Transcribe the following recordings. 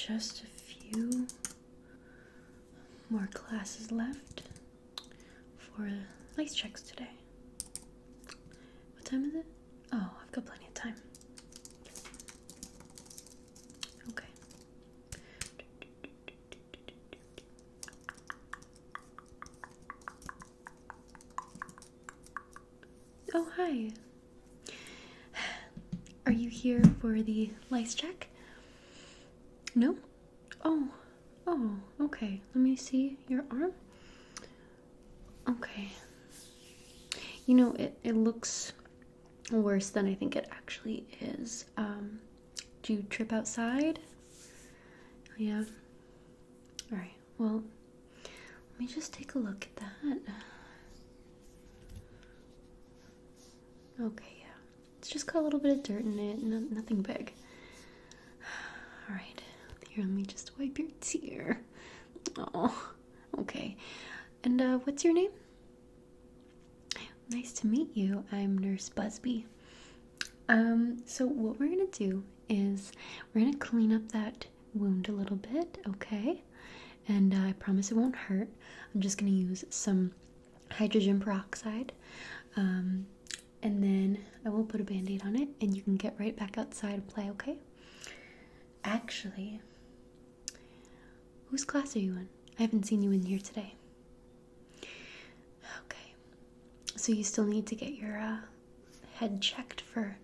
just a few more classes left for lice checks today. What time is it? Oh, I've got plenty of time. Okay. Oh, hi. Are you here for the lice check? No? Oh, okay. Let me see your arm. Okay. You know, it looks worse than I think it actually is. Do you trip outside? Yeah. Alright, well, let me just take a look at that. Okay, yeah. It's just got a little bit of dirt in it, nothing big. Alright, here, let me just wipe your tear. Oh, okay. And what's your name? Nice to meet you. I'm Nurse Busby. So what we're gonna do is we're gonna clean up that wound a little bit, okay? And I promise it won't hurt. I'm just gonna use some hydrogen peroxide. And then I will put a band-aid on it and you can get right back outside and play, okay? Actually, whose class are you in? I haven't seen you in here today. Okay, so you still need to get your head checked for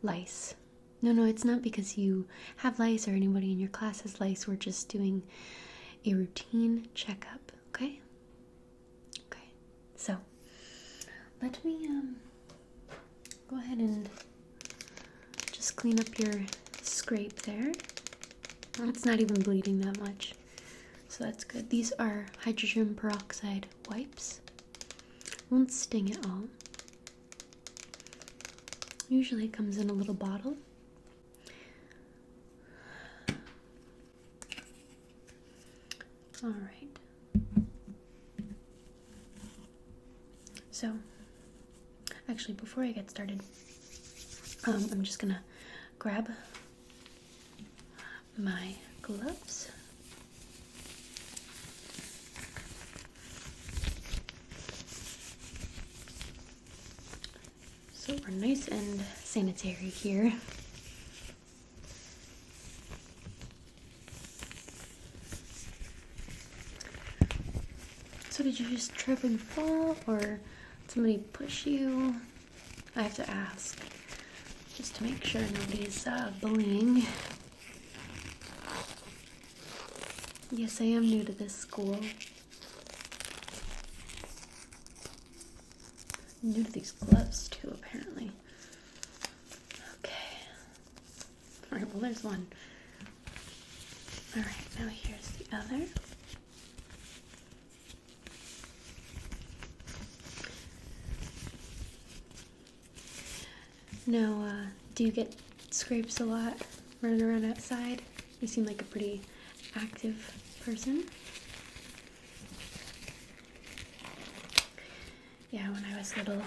lice. No, it's not because you have lice or anybody in your class has lice. We're just doing a routine checkup, okay? Okay, so let me go ahead and just clean up your scrape there. It's not even bleeding that much, so that's good. These are hydrogen peroxide wipes. Won't sting at all. Usually it comes in a little bottle. All right. So, actually, before I get started, I'm just gonna grab my gloves. So we're nice and sanitary here. So did you just trip and fall, or somebody push you? I have to ask, just to make sure nobody's bullying. Yes, I am new to this school. New to these gloves too, apparently. Okay. Alright, well there's one. Alright, now here's the other. Now, do you get scrapes a lot running around outside? You seem like a pretty active person. Yeah, when I was little,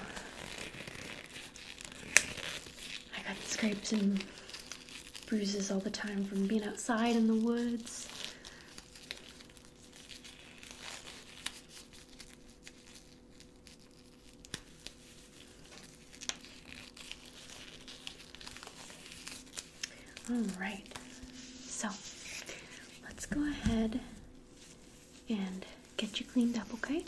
I got scrapes and bruises all the time from being outside in the woods. Alright, so let's go ahead and get you cleaned up, okay?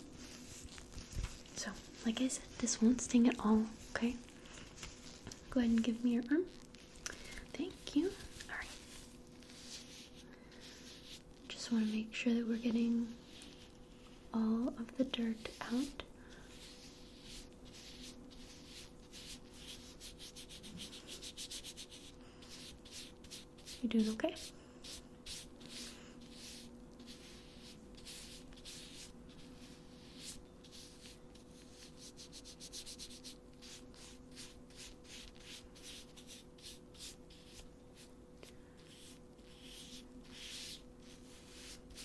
So, like I said, this won't sting at all, okay? Go ahead and give me your arm. Thank you. Alright. Just want to make sure that we're getting all of the dirt out. You doing okay?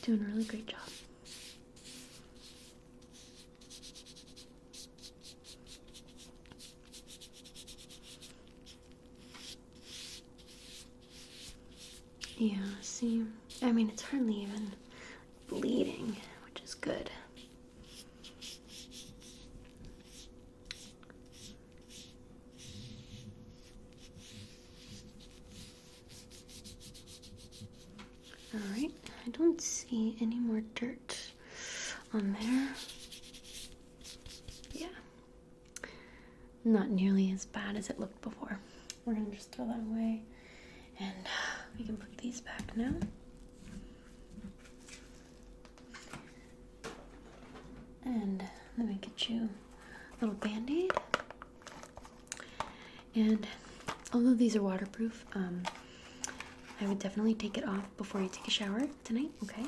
Doing a really great job. Yeah, see, I mean, it's hardly even bleeding, which is good. Alright, I don't see any more dirt on there. Yeah. Not nearly as bad as it looked before. We're gonna just throw that away and we can put these back now. And let me get you a little band-aid. And although these are waterproof, I would definitely take it off before you take a shower tonight, okay?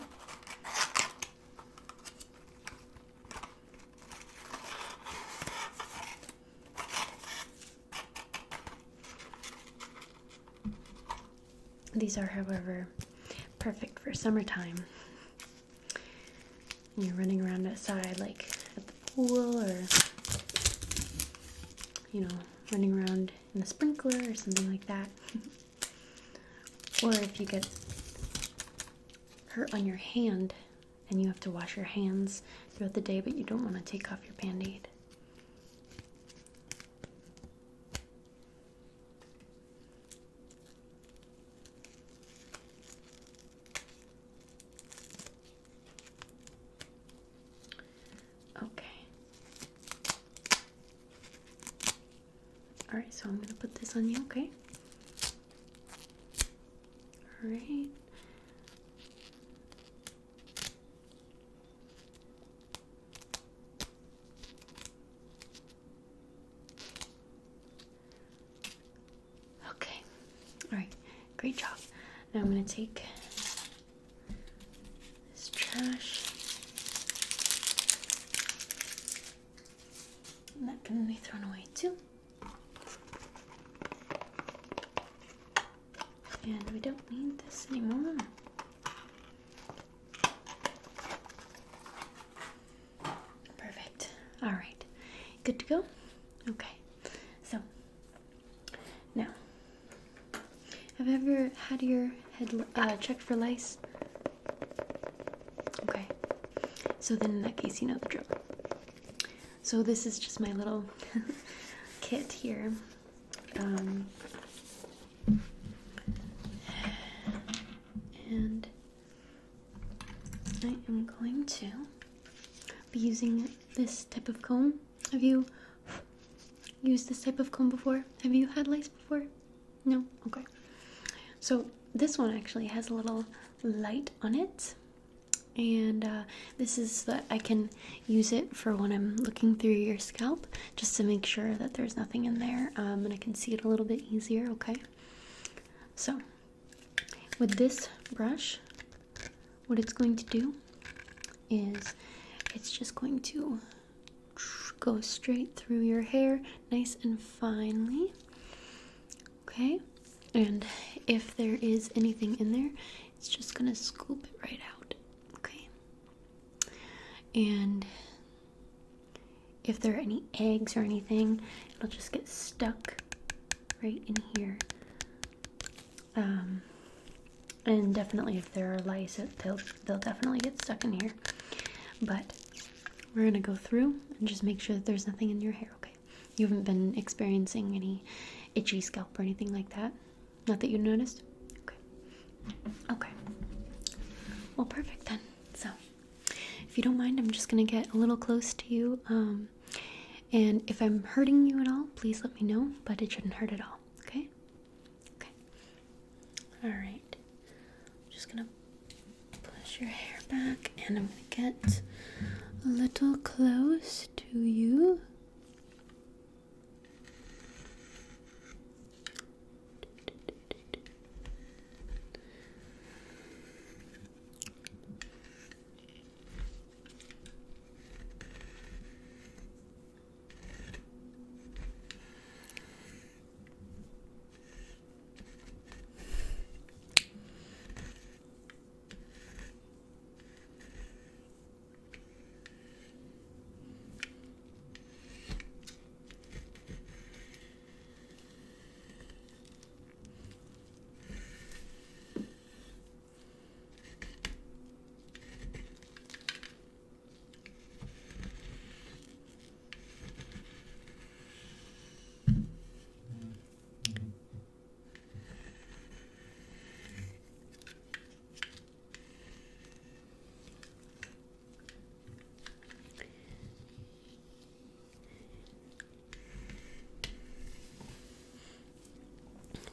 These are, however, perfect for summertime. You're running around outside, like at the pool, or, you know, running around in the sprinkler or something like that. Or if you get hurt on your hand and you have to wash your hands throughout the day, but you don't want to take off your band-aid. Okay. Alright, so I'm going to put this on you, okay? Alright. Okay. Alright, great job. Now I'm going to take this trash. And that can be thrown away too. And we don't need this anymore. Perfect. All right. Good to go? Okay. So, now, have you ever had your head checked for lice? Okay. So then in that case, you know the drill. So this is just my little kit here. And I am going to be using this type of comb. Have you used this type of comb before? Have you had lice before? No? Okay. So this one actually has a little light on it. And this is so that I can use it for when I'm looking through your scalp, just to make sure that there's nothing in there, and I can see it a little bit easier, okay? So, with this brush, what it's going to do is it's just going to go straight through your hair, nice and finely, okay? And if there is anything in there, it's just going to scoop it right out. And if there are any eggs or anything, it'll just get stuck right in here. And definitely if there are lice, they'll definitely get stuck in here. But we're gonna go through and just make sure that there's nothing in your hair, okay? You haven't been experiencing any itchy scalp or anything like that? Not that you noticed? Okay. Okay. Well, perfect then. So, if you don't mind, I'm just gonna get a little close to you, and if I'm hurting you at all, please let me know, but it shouldn't hurt at all, okay? Okay. Alright. I'm just gonna push your hair back, and I'm gonna get a little close to you.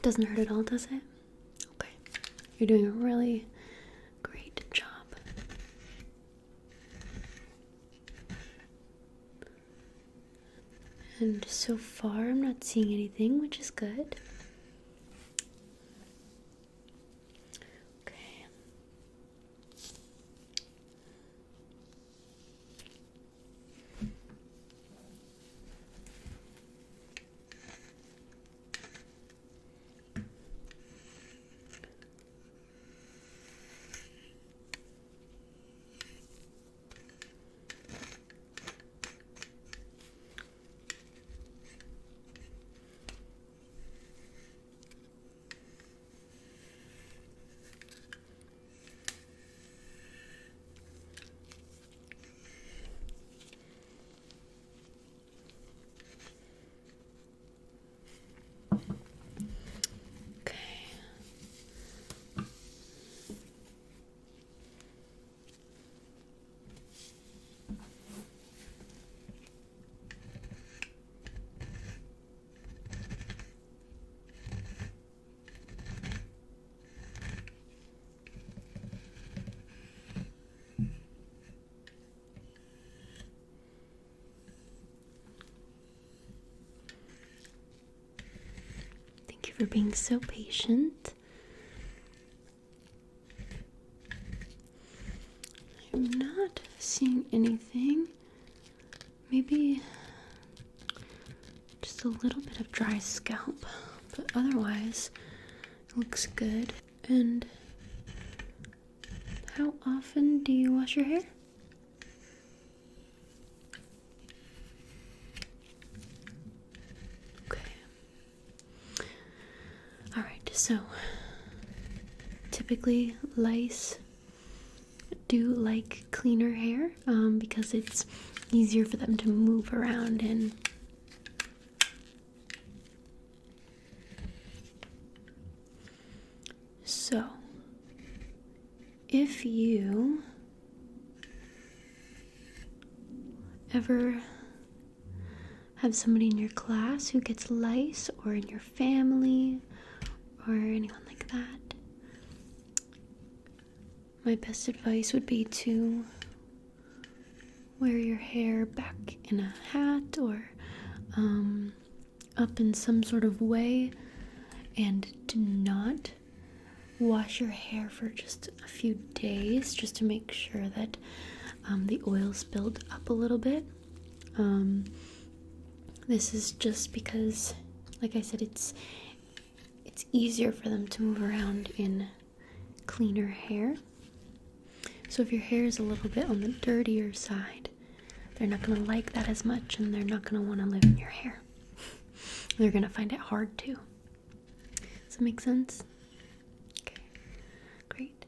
Doesn't hurt at all, does it? Okay. You're doing a really great job. And so far, I'm not seeing anything, which is good. Okay. Thank you for being so patient. I'm not seeing anything. Maybe just a little bit of dry scalp, but otherwise it looks good. And how often do you wash your hair? Alright, so typically lice do like cleaner hair because it's easier for them to move around in. So, if you ever have somebody in your class who gets lice, or in your family, or anyone like that, my best advice would be to wear your hair back in a hat or up in some sort of way, and do not wash your hair for just a few days, just to make sure that the oils build up a little bit. This is just because, like I said, it's easier for them to move around in cleaner hair. So if your hair is a little bit on the dirtier side, they're not going to like that as much, and they're not going to want to live in your hair. They're going to find it hard too. Does that make sense? Okay, great.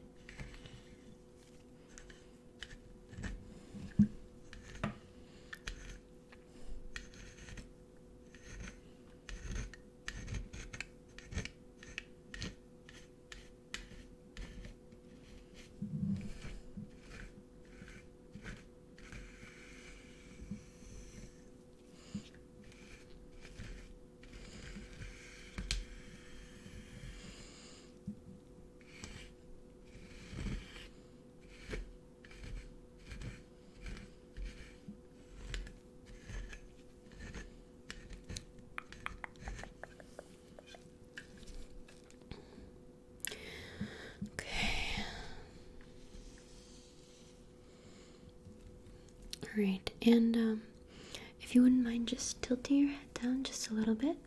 Alright, and if you wouldn't mind just tilting your head down just a little bit.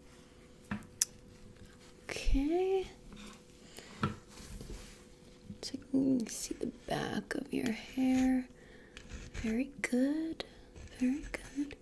Okay. So you can see the back of your hair. Very good. Very good.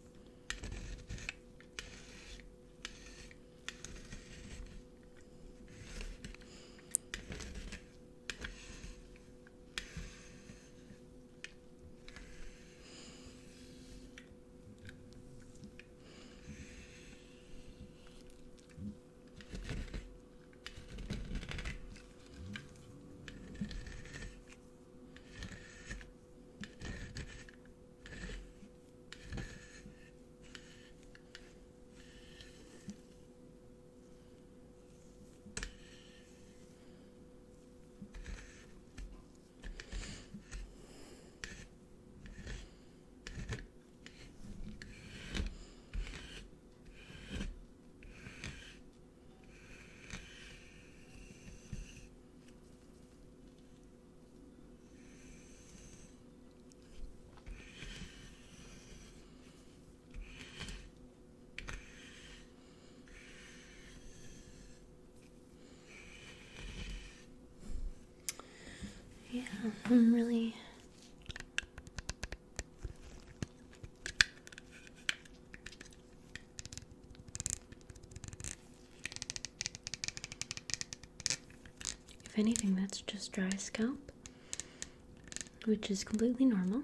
Yeah, I'm really... If anything, that's just dry scalp, which is completely normal.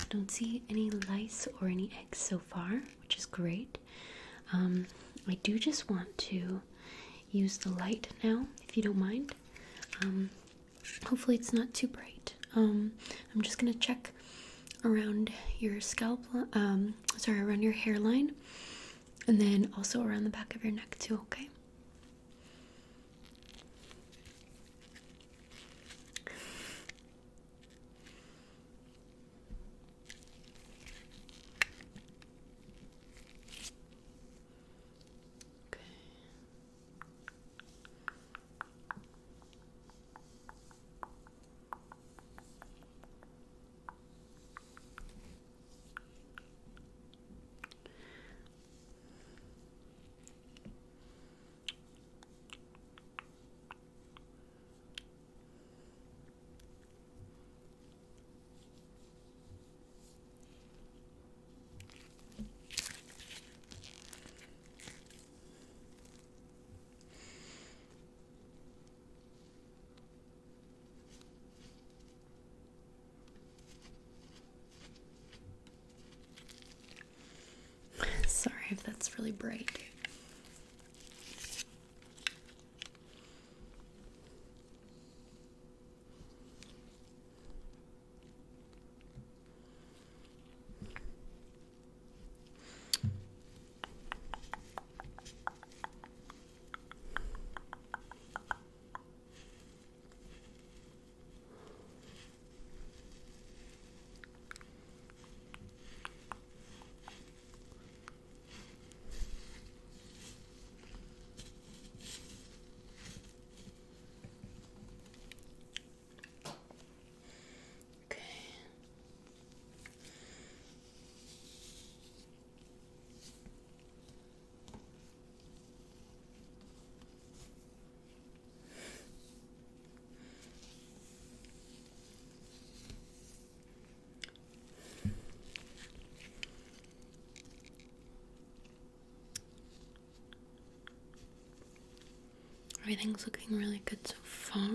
Don't see any lice or any eggs so far, which is great. I do just want to use the light now, if you don't mind. Hopefully it's not too bright. I'm just gonna check around your scalp, around your hairline, and then also around the back of your neck too, okay? Sorry if that's really bright. Everything's looking really good so far.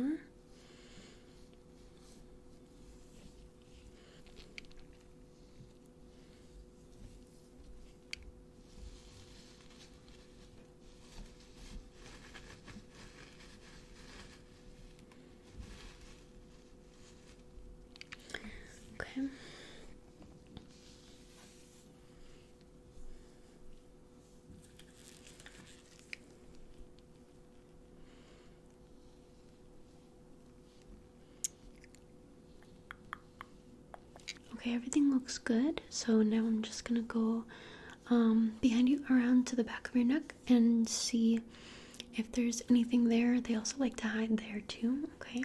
Okay. Okay, everything looks good. So now I'm just gonna go behind you around to the back of your neck and see if there's anything there. They also like to hide there too, okay?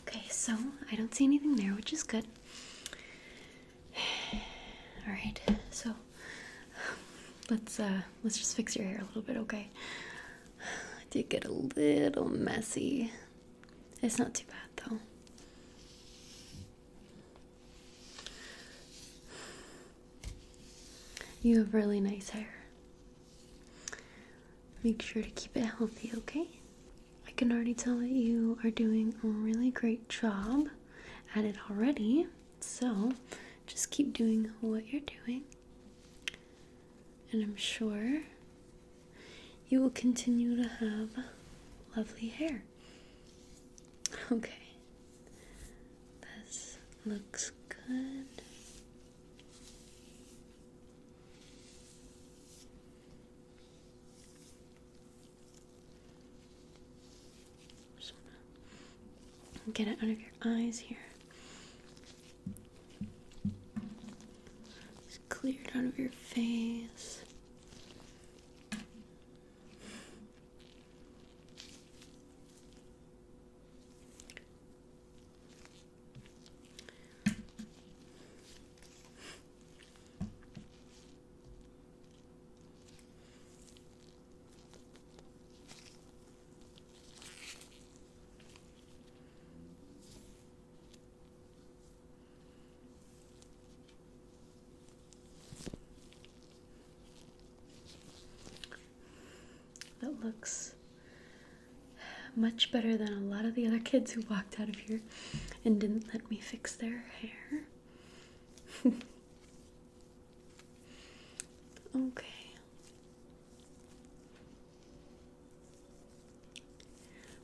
Okay, so I don't see anything there, which is good. All right, so let's just fix your hair a little bit, okay? It did get a little messy. It's not too bad though. You have really nice hair. Make sure to keep it healthy, okay? I can already tell that you are doing a really great job at it already. So just keep doing what you're doing. And I'm sure you will continue to have lovely hair. Okay. This looks good. Just wanna get it out of your eyes here. Just clear it out of your face. That looks much better than a lot of the other kids who walked out of here and didn't let me fix their hair. Okay.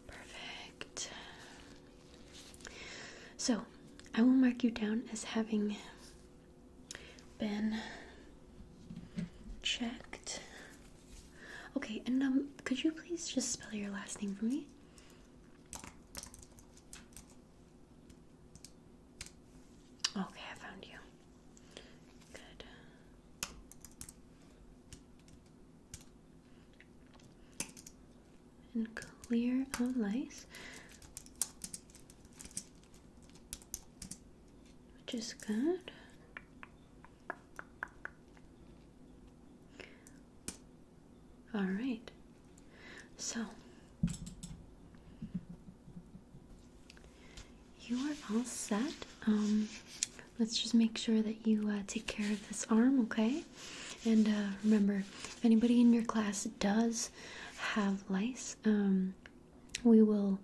Perfect. So, I will mark you down as having been checked. Okay, and could you please just spell your last name for me? Okay, I found you. Good. And clear of lice, which is good. All right, so you are all set. Let's just make sure that you take care of this arm, okay? And remember, if anybody in your class does have lice, we will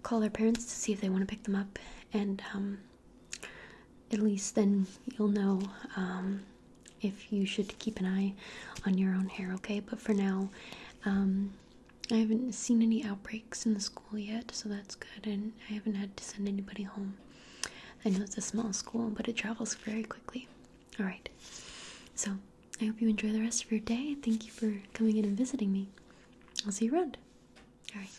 call their parents to see if they want to pick them up, and at least then you'll know if you should keep an eye on your own hair, okay? But for now, I haven't seen any outbreaks in the school yet, so that's good, and I haven't had to send anybody home. I know it's a small school, but it travels very quickly. All right, so I hope you enjoy the rest of your day. Thank you for coming in and visiting me. I'll see you around. All right.